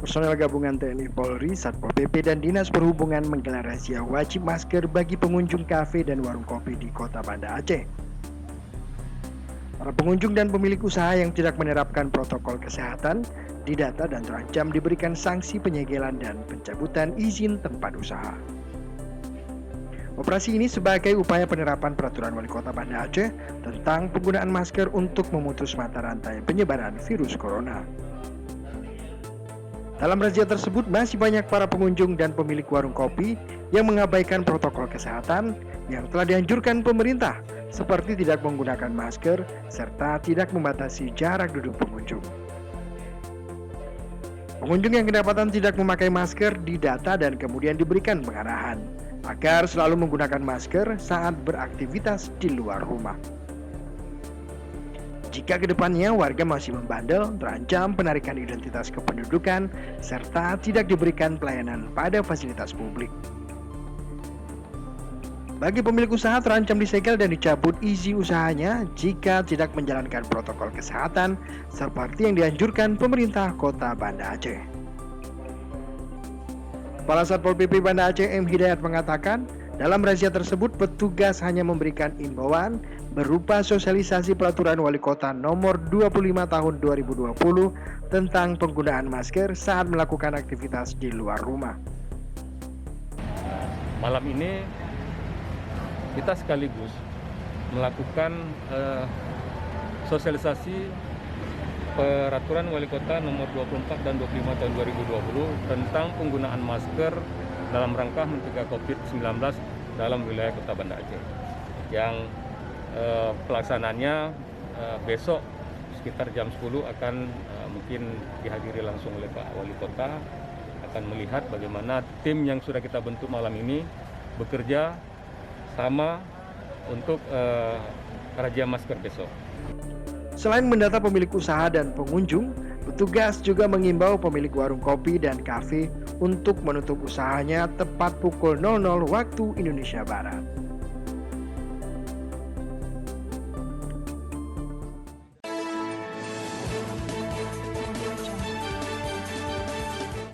Personel gabungan TNI Polri, Satpol PP, dan Dinas Perhubungan menggelar razia wajib masker bagi pengunjung kafe dan warung kopi di Kota Banda Aceh. Para pengunjung dan pemilik usaha yang tidak menerapkan protokol kesehatan didata dan terancam diberikan sanksi penyegelan dan pencabutan izin tempat usaha. Operasi ini sebagai upaya penerapan peraturan Wali Kota Banda Aceh tentang penggunaan masker untuk memutus mata rantai penyebaran virus corona. Dalam razia tersebut masih banyak para pengunjung dan pemilik warung kopi yang mengabaikan protokol kesehatan yang telah dianjurkan pemerintah, seperti tidak menggunakan masker serta tidak membatasi jarak duduk pengunjung. Pengunjung yang kedapatan tidak memakai masker didata dan kemudian diberikan pengarahan agar selalu menggunakan masker saat beraktivitas di luar rumah. Jika kedepannya warga masih membandel, terancam penarikan identitas kependudukan serta tidak diberikan pelayanan pada fasilitas publik. Bagi pemilik usaha terancam disegel dan dicabut izin usahanya jika tidak menjalankan protokol kesehatan seperti yang dianjurkan pemerintah Kota Banda Aceh. Kepala Satpol PP Banda Aceh M. Hidayat mengatakan, dalam razia tersebut petugas hanya memberikan imbauan berupa sosialisasi peraturan Wali Kota nomor 25 tahun 2020 tentang penggunaan masker saat melakukan aktivitas di luar rumah. Malam ini kita sekaligus melakukan sosialisasi peraturan Wali Kota nomor 24 dan 25 tahun 2020 tentang penggunaan masker dalam rangka mencegah COVID-19 dalam wilayah Kota Banda Aceh. Yang pelaksanaannya besok sekitar jam 10 akan mungkin dihadiri langsung oleh Pak Wali Kota, akan melihat bagaimana tim yang sudah kita bentuk malam ini bekerja sama untuk razia masker besok. Selain mendata pemilik usaha dan pengunjung, petugas juga mengimbau pemilik warung kopi dan kafe untuk menutup usahanya tepat pukul 00 waktu Indonesia Barat.